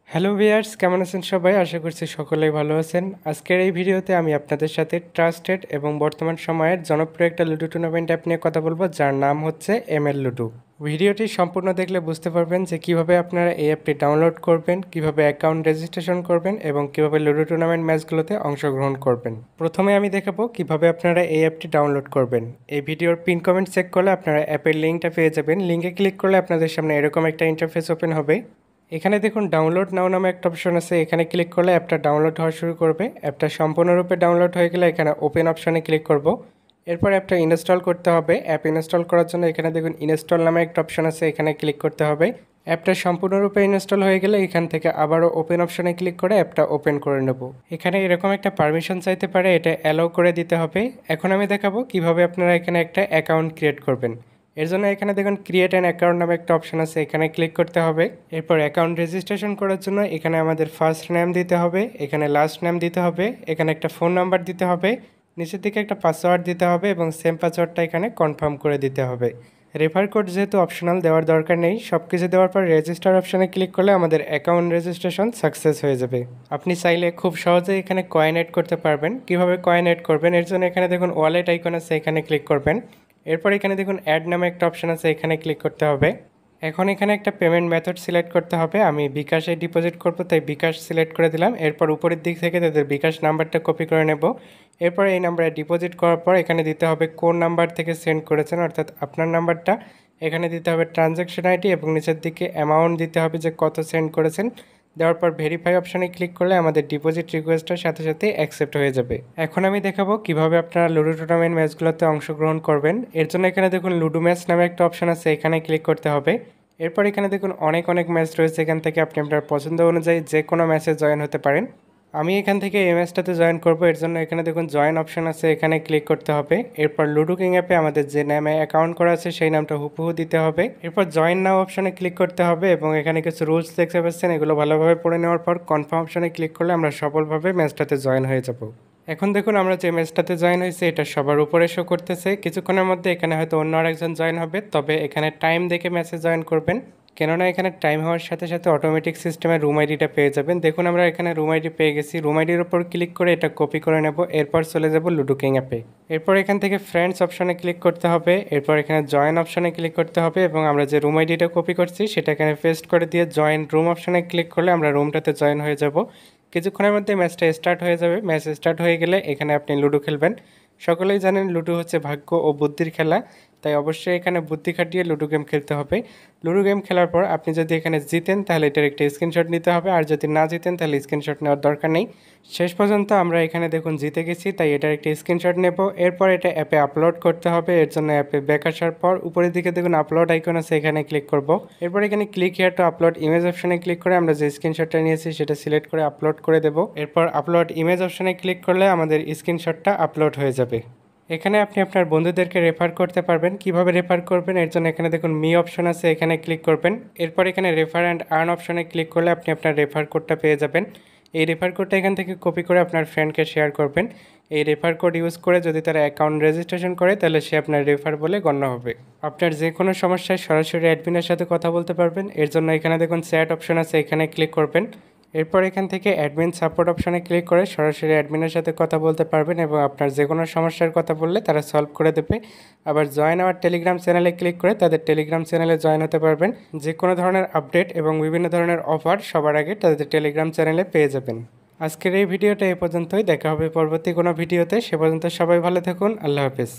Hello viewers, কেমন আছেন সবাই? আশা করছি সকলেই ভালো আছেন। আজকের এই ভিডিওতে আমি আপনাদের সাথে ট্রাস্টেড এবং বর্তমান সময়ের জনপ্রিয় একটা লুডো টুর্নামেন্ট অ্যাপ নিয়ে কথা বলবো, যার নাম হচ্ছে এমএল লুডো। ভিডিওটি সম্পূর্ণ দেখলে বুঝতে পারবেন যে কিভাবে আপনারা এই অ্যাপটি ডাউনলোড করবেন, কিভাবে অ্যাকাউন্ট রেজিস্ট্রেশন করবেন এবং কিভাবে লুডো টুর্নামেন্ট ম্যাচগুলোতে অংশগ্রহণ করবেন। প্রথমে আমি দেখাবো কিভাবে আপনারা এই অ্যাপটি ডাউনলোড করবেন। এই ভিডিওর পিন কমেন্ট চেক করলে আপনারা অ্যাপের লিঙ্কটা পেয়ে যাবেন। লিঙ্কে ক্লিক করলে আপনাদের সামনে এরকম একটা ইন্টারফেস ওপেন হবে। এখানে দেখুন ডাউনলোড নাও নামে একটা অপশন আছে, এখানে ক্লিক করলে অ্যাপটা ডাউনলোড হওয়া শুরু করবে। অ্যাপটা সম্পূর্ণরূপে ডাউনলোড হয়ে গেলে এখানে ওপেন অপশনে ক্লিক করব। এরপর অ্যাপটা ইনস্টল করতে হবে। অ্যাপ ইনস্টল করার জন্য এখানে দেখুন ইনস্টল নামে একটা অপশন আছে, এখানে ক্লিক করতে হবে। অ্যাপটা সম্পূর্ণরূপে ইনস্টল হয়ে গেলে এখান থেকে আবারও ওপেন অপশনে ক্লিক করে অ্যাপটা ওপেন করে নেব। এখানে এরকম একটা পারমিশন চাইতে পারে, এটা অ্যালাউ করে দিতে হবে। এখন আমি দেখাবো কিভাবে আপনারা এখানে একটা অ্যাকাউন্ট ক্রিয়েট করবেন। এর জন্য এখানে দেখুন ক্রিয়েট অ্যান অ্যাকাউন্ট নামে একটা অপশন আছে, এখানে ক্লিক করতে হবে। এরপর অ্যাকাউন্ট রেজিস্ট্রেশন করার জন্য এখানে আমাদের ফার্স্ট নেম দিতে হবে, এখানে লাস্ট নেম দিতে হবে, এখানে একটা ফোন নাম্বার দিতে হবে, নিচের দিকে একটা পাসওয়ার্ড দিতে হবে এবং সেম পাসওয়ার্ডটা এখানে কনফার্ম করে দিতে হবে। রেফার কোড যেহেতু অপশনাল, দেওয়ার দরকার নেই। সব কিছু দেওয়ার পর রেজিস্টার অপশানে ক্লিক করলে আমাদের অ্যাকাউন্ট রেজিস্ট্রেশন সাকসেস হয়ে যাবে। আপনি চাইলে খুব সহজেই এখানে কয়েন অ্যাড করতে পারবেন। কিভাবে কয়েন অ্যাড করবেন এর জন্য এখানে দেখুন ওয়ালেট আইকন আছে, এখানে ক্লিক করবেন। এরপর এখানে দেখুন অ্যাড নামে একটা অপশান আছে, এখানে ক্লিক করতে হবে। এখন এখানে একটা পেমেন্ট মেথড সিলেক্ট করতে হবে। আমি বিকাশে ডিপোজিট করব, তাই বিকাশ সিলেক্ট করে দিলাম। এরপর উপরের দিক থেকে তাদের বিকাশ নাম্বারটা কপি করে নেব। এরপর এই নাম্বারে ডিপোজিট করার পর এখানে দিতে হবে কোন নাম্বার থেকে সেন্ড করেছেন, অর্থাৎ আপনার নাম্বারটা। এখানে দিতে হবে ট্রানজ্যাকশন আইডি এবং নিচের দিকে অ্যামাউন্ট দিতে হবে যে কত সেন্ড করেছেন। দেওয়ার পর ভেরিফাই অপশানে ক্লিক করলে আমাদের ডিপোজিট রিকোয়েস্টটার সাথে সাথে অ্যাকসেপ্ট হয়ে যাবে। এখন আমি দেখাবো কিভাবে আপনারা লুডো টুর্নামেন্ট ম্যাচগুলোতে অংশগ্রহণ করবেন। এর জন্য এখানে দেখুন লুডো ম্যাচ নামে একটা অপশান আছে, এখানে ক্লিক করতে হবে। এরপর এখানে দেখুন অনেক ম্যাচ রয়েছে, এখান থেকে আপনি আপনার পছন্দ অনুযায়ী যে কোনো ম্যাচে জয়েন হতে পারেন। আমি এখান থেকে এই ম্যাচটাতে জয়েন করব। এর জন্য এখানে দেখুন জয়েন অপশন আছে, এখানে ক্লিক করতে হবে। এরপর লুডো কিং অ্যাপে আমাদের যে নামে অ্যাকাউন্ট করা আছে সেই নামটা হুবহু দিতে হবে। এরপর জয়েন নাও অপশনে ক্লিক করতে হবে এবং এখানে কিছু রুলস দেখতে পাচ্ছেন, এগুলো ভালোভাবে পড়ে নেওয়ার পর কনফার্ম অপশনে ক্লিক করলে আমরা সফলভাবে ম্যাচটাতে জয়েন হয়ে যাব। এখন দেখুন আমরা যে ম্যাচটাতে জয়েন হয়েছে এটা সবার উপরে শো করতেছে। কিছুক্ষণের মধ্যে এখানে হয়তো অন্য আরেকজন জয়েন হবে, তবে এখানে টাইম দেখে ম্যাচে জয়েন করবেন, কেননা এখানে টাইম হওয়ার সাথে সাথে অটোমেটিক সিস্টেমে রুম আইডিটা পেয়ে যাবেন। দেখুন আমরা এখানে রুম আইডি পেয়ে গেছি। রুম আইডির উপর ক্লিক করে এটা কপি করে নেব। এরপর চলে যাব লুডো কিং অ্যাপে। এরপর এখান থেকে ফ্রেন্ডস অপশনে ক্লিক করতে হবে। এরপর এখানে জয়েন অপশনে ক্লিক করতে হবে এবং আমরা যে রুম আইডিটা কপি করছি সেটা এখানে পেস্ট করে দিয়ে জয়েন রুম অপশনে ক্লিক করলে আমরা রুমটাতে জয়েন হয়ে যাব। কিছুক্ষণের মধ্যে ম্যাচটা স্টার্ট হয়ে যাবে। ম্যাচ স্টার্ট হয়ে গেলে এখানে আপনি লুডো খেলবেন। সকলেই জানেন লুডো হচ্ছে ভাগ্য ও বুদ্ধির খেলা, তাই অবশ্যই এখানে বুদ্ধি খাটিয়ে লুডো গেম খেলতে হবে। লুডো গেম খেলার পর আপনি যদি এখানে জিতেন তাহলে এটার একটা স্ক্রিনশট নিতে হবে, আর যদি না জিতেন তাহলে স্ক্রিনশট নেওয়ার দরকার নেই। শেষ পর্যন্ত আমরা এখানে দেখুন জিতে গেছি, তাই এটার একটা স্ক্রিনশট নেব। এরপর এটা অ্যাপে আপলোড করতে হবে। এর জন্য অ্যাপে ব্যাক আসার পর উপরের দিকে দেখুন আপলোড আইকন আছে, এখানে ক্লিক করব। এরপর এখানে click here two upload image অপশনে ক্লিক করে আমরা যে স্ক্রিনশটটা নিয়েছি সেটা সিলেক্ট করে আপলোড করে দেব। এরপর আপলোড ইমেজ অপশনে ক্লিক করলে আমাদের স্ক্রিনশটটা আপলোড হয়ে যাবে। এখানে আপনি আপনার বন্ধুদেরকে রেফার করতে পারবেন। কিভাবে রেফার করবেন এর জন্য এখানে দেখুন মি অপশন আছে, এখানে ক্লিক করবেন। এরপর এখানে রেফার অ্যান্ড আর্ন অপশনে ক্লিক করলে আপনি আপনার রেফার কোডটা পেয়ে যাবেন। এই রেফার কোডটা এখান থেকে কপি করে আপনার ফ্রেন্ডকে শেয়ার করবেন। এই রেফার কোড ইউজ করে যদি তারা অ্যাকাউন্ট রেজিস্ট্রেশন করে তাহলে সে আপনার রেফার বলে গণ্য হবে। আপনার যে কোনো সমস্যায় সরাসরি অ্যাডমিনের সাথে কথা বলতে পারবেন। এর জন্য এখানে দেখুন চ্যাট অপশন আছে, এখানে ক্লিক করবেন। এরপর এখান থেকে অ্যাডমিন সাপোর্ট অপশনে ক্লিক করে সরাসরি অ্যাডমিনের সাথে কথা বলতে পারবেন এবং আপনার যে কোনো সমস্যার কথা বললে তারা সলভ করে দেবে। আবার জয়েন আওয়ার টেলিগ্রাম চ্যানেলে ক্লিক করে তাদের টেলিগ্রাম চ্যানেলে জয়েন হতে পারবেন। যে কোনো ধরনের আপডেট এবং বিভিন্ন ধরনের অফার সবার আগে তাদের টেলিগ্রাম চ্যানেলে পেয়ে যাবেন। আজকের এই ভিডিওটা এ পর্যন্তই, দেখা হবে পরবর্তী কোনো ভিডিওতে। সে পর্যন্ত সবাই ভালো থাকুন। আল্লাহ হাফেজ।